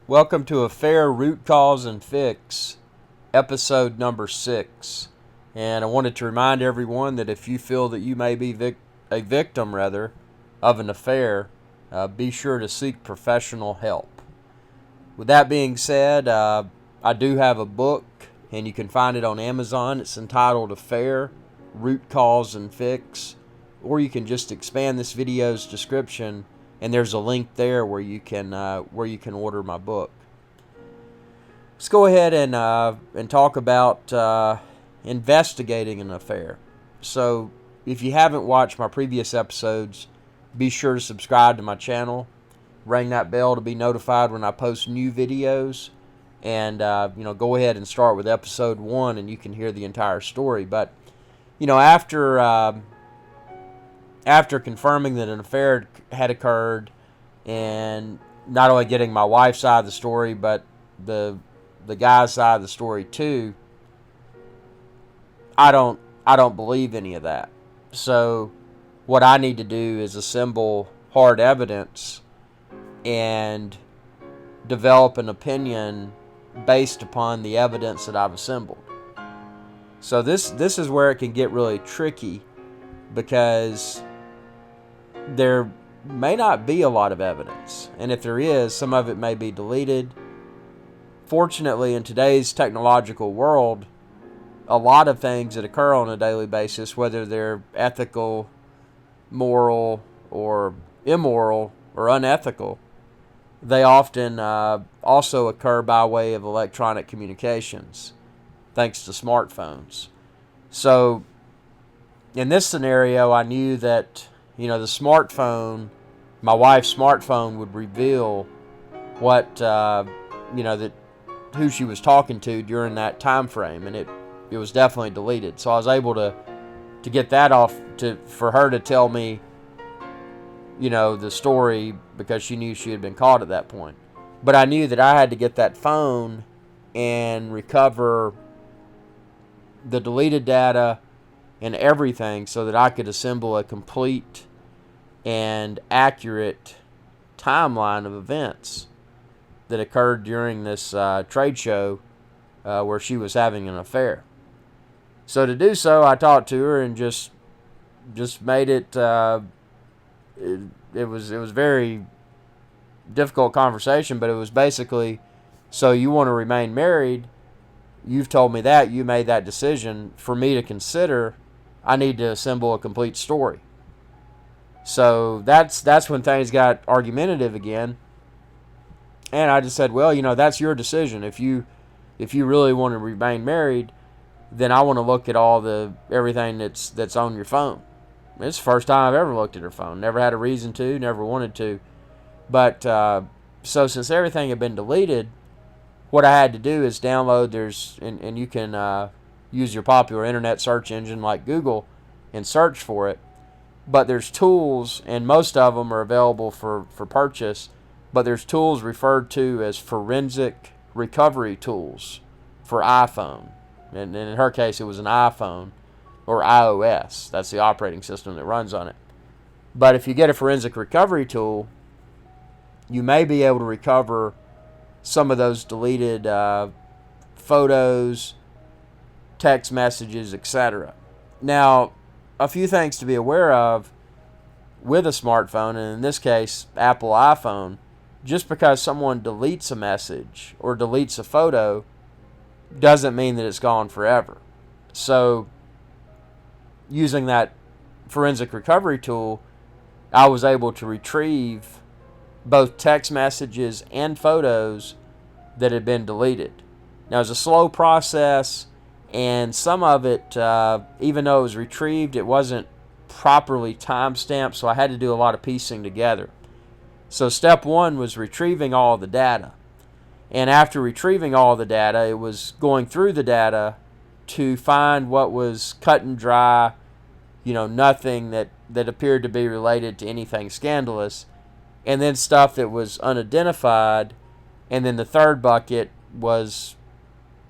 Welcome to Affair Root Cause and Fix, episode number 6. And I wanted to remind everyone that if you feel that you may be a victim, of an affair, be sure to seek professional help. With that being said, I do have a book, and you can find it on Amazon. It's entitled Affair Root Cause and Fix, or you can just expand this video's description, and there's a link there where you can order my book. Let's go ahead and talk about investigating an affair. So, if you haven't watched my previous episodes, be sure to subscribe to my channel, ring that bell to be notified when I post new videos, and go ahead and start with episode 1, and you can hear the entire story. But after confirming that an affair had occurred, and not only getting my wife's side of the story, but the guy's side of the story too, I don't believe any of that. So what I need to do is assemble hard evidence and develop an opinion based upon the evidence that I've assembled. So this is where it can get really tricky, because there may not be a lot of evidence, and if there is, some of it may be deleted. Fortunately, in today's technological world, a lot of things that occur on a daily basis, whether they're ethical, moral, or immoral, or unethical, they often also occur by way of electronic communications, thanks to smartphones. So in this scenario, I knew that the smartphone, my wife's smartphone, would reveal what that who she was talking to during that time frame, and it was definitely deleted. So I was able to get that off, for her to tell me the story, because she knew she had been caught at that point. But I knew that I had to get that phone and recover the deleted data and everything, so that I could assemble a complete and accurate timeline of events that occurred during this trade show where she was having an affair. So to do so, I talked to her and just made it. It was very difficult conversation, but it was basically, so you want to remain married? You've told me that you made that decision. For me to consider, I need to assemble a complete story. So that's when things got argumentative again. And I just said, well, that's your decision. If you really want to remain married, then I want to look at everything that's on your phone. It's the first time I've ever looked at her phone. Never had a reason to, never wanted to. But so since everything had been deleted, what I had to do is download, and you can use your popular internet search engine like Google and search for it. But there's tools, and most of them are available for purchase, but there's tools referred to as forensic recovery tools for iPhone. And in her case, it was an iPhone, or iOS. That's the operating system that runs on it. But if you get a forensic recovery tool, you may be able to recover some of those deleted photos, text messages, etc. Now, a few things to be aware of with a smartphone, and in this case, Apple iPhone. Just because someone deletes a message or deletes a photo doesn't mean that it's gone forever. So, using that forensic recovery tool, I was able to retrieve both text messages and photos that had been deleted. Now, it was a slow process, and some of it, even though it was retrieved, it wasn't properly time-stamped, so I had to do a lot of piecing together. So step 1 was retrieving all the data. And after retrieving all the data, it was going through the data to find what was cut and dry, nothing that appeared to be related to anything scandalous, and then stuff that was unidentified. And then the third bucket was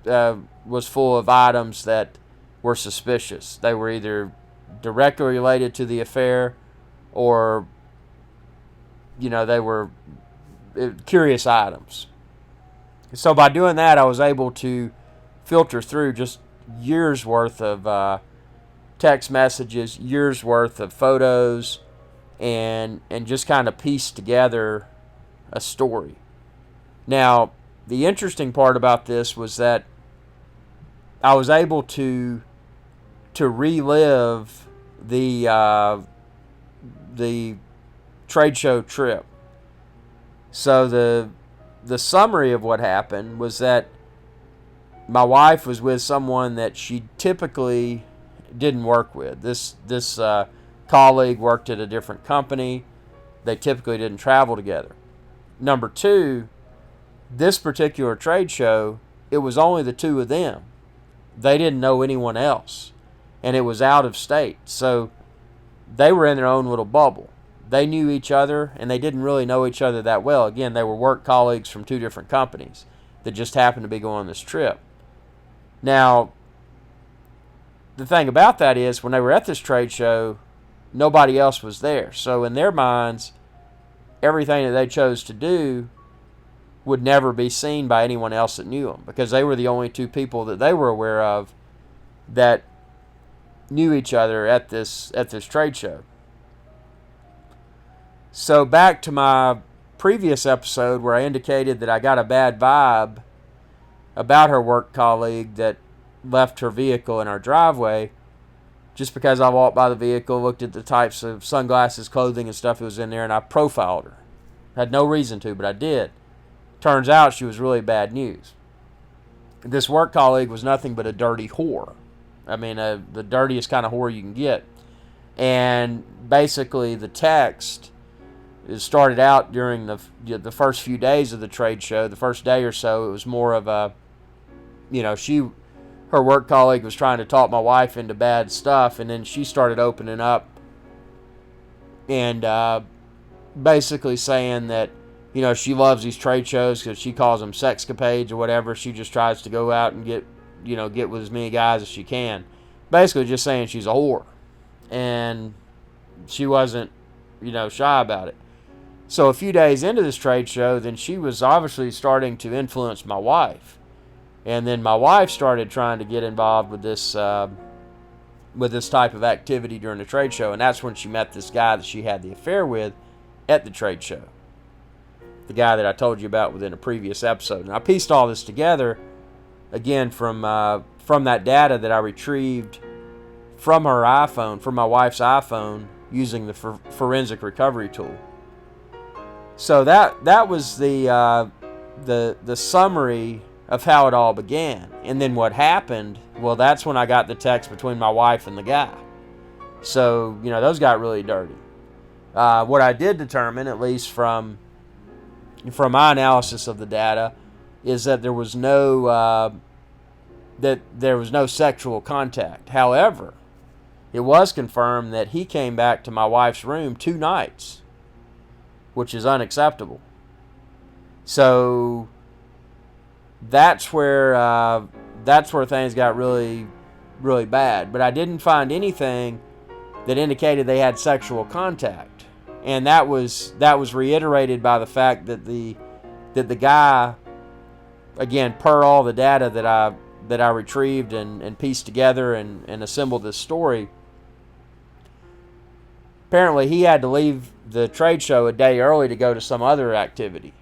full of items that were suspicious. They were either directly related to the affair, or they were curious items. So by doing that, I was able to filter through just years worth of text messages, years worth of photos, and just kind of piece together a story. Now, the interesting part about this was that I was able to relive the trade show trip. So the summary of what happened was that my wife was with someone that she typically didn't work with. This colleague worked at a different company. They typically didn't travel together. Number two, this particular trade show, it was only the two of them. They didn't know anyone else, and it was out of state. So they were in their own little bubble. They knew each other, and they didn't really know each other that well. Again, they were work colleagues from two different companies that just happened to be going on this trip. Now, the thing about that is, when they were at this trade show, nobody else was there. So in their minds, everything that they chose to do would never be seen by anyone else that knew them, because they were the only two people that they were aware of that knew each other at this trade show. So back to my previous episode where I indicated that I got a bad vibe about her work colleague that left her vehicle in our driveway, just because I walked by the vehicle, looked at the types of sunglasses, clothing, and stuff that was in there, and I profiled her. Had no reason to, but I did. Turns out she was really bad news. This work colleague was nothing but a dirty whore. I mean, the dirtiest kind of whore you can get. And basically the text, it started out during the first few days of the trade show. The first day or so, it was more of a, her work colleague was trying to talk my wife into bad stuff, and then she started opening up and basically saying that, she loves these trade shows because she calls them sexcapades or whatever. She just tries to go out and get with as many guys as she can. Basically just saying she's a whore. And she wasn't, shy about it. So a few days into this trade show, then she was obviously starting to influence my wife. And then my wife started trying to get involved with this type of activity during the trade show. And that's when she met this guy that she had the affair with at the trade show. The guy that I told you about within a previous episode. And I pieced all this together, again, from that data that I retrieved from her iPhone, from my wife's iPhone, using the forensic recovery tool. So that was the summary of how it all began. And then what happened, well, that's when I got the text between my wife and the guy. So, those got really dirty. What I did determine, at least from my analysis of the data, is that there was no sexual contact. However, it was confirmed that he came back to my wife's room 2 nights, which is unacceptable. So that's where things got really, really bad. But I didn't find anything that indicated they had sexual contact. And that was reiterated by the fact that the guy, again, per all the data that I retrieved and pieced together and assembled this story, apparently he had to leave the trade show a day early to go to some other activity.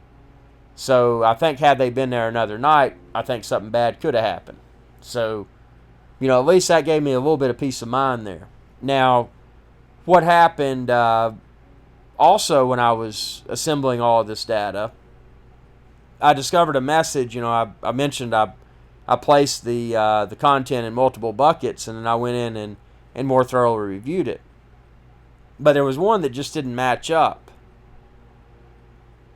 So I think had they been there another night, I think something bad could have happened. So, at least that gave me a little bit of peace of mind there. Now, what happened also when I was assembling all of this data, I discovered a message. I mentioned I placed the content in multiple buckets, and then I went in and more thoroughly reviewed it. But there was one that just didn't match up.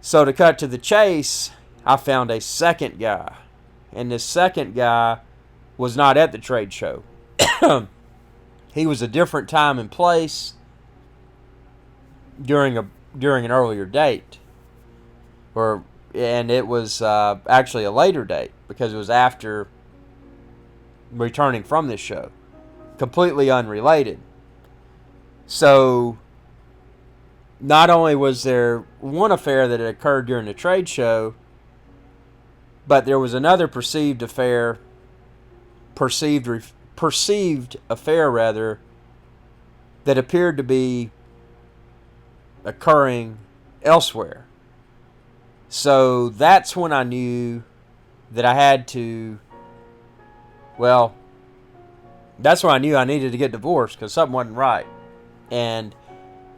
So to cut to the chase, I found a second guy. And this second guy was not at the trade show. He was a different time and place during an earlier date. And it was actually a later date, because it was after returning from this show. Completely unrelated. So not only was there one affair that had occurred during the trade show, But there was another perceived affair rather, that appeared to be occurring elsewhere. So that's when I knew that I had to, that's when I knew I needed to get divorced, because something wasn't right. And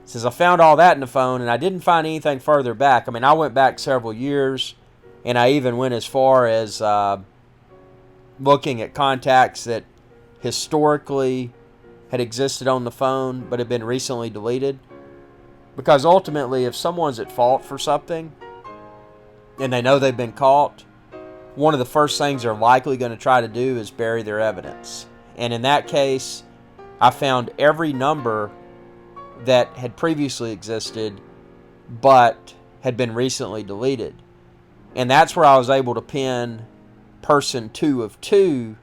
since I found all that in the phone, and I didn't find anything further back, I mean, I went back several years, and I even went as far as looking at contacts that historically had existed on the phone but had been recently deleted. Because ultimately, if someone's at fault for something and they know they've been caught, one of the first things they're likely going to try to do is bury their evidence. And in that case, I found every number that had previously existed but had been recently deleted. And that's where I was able to pin person 2 of 2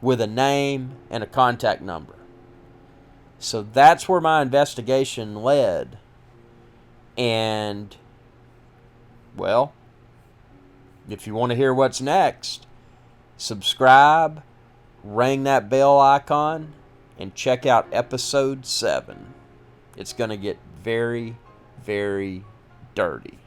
with a name and a contact number. So that's where my investigation led. And, if you want to hear what's next, subscribe, ring that bell icon, and check out episode 7. It's going to get very, very dirty.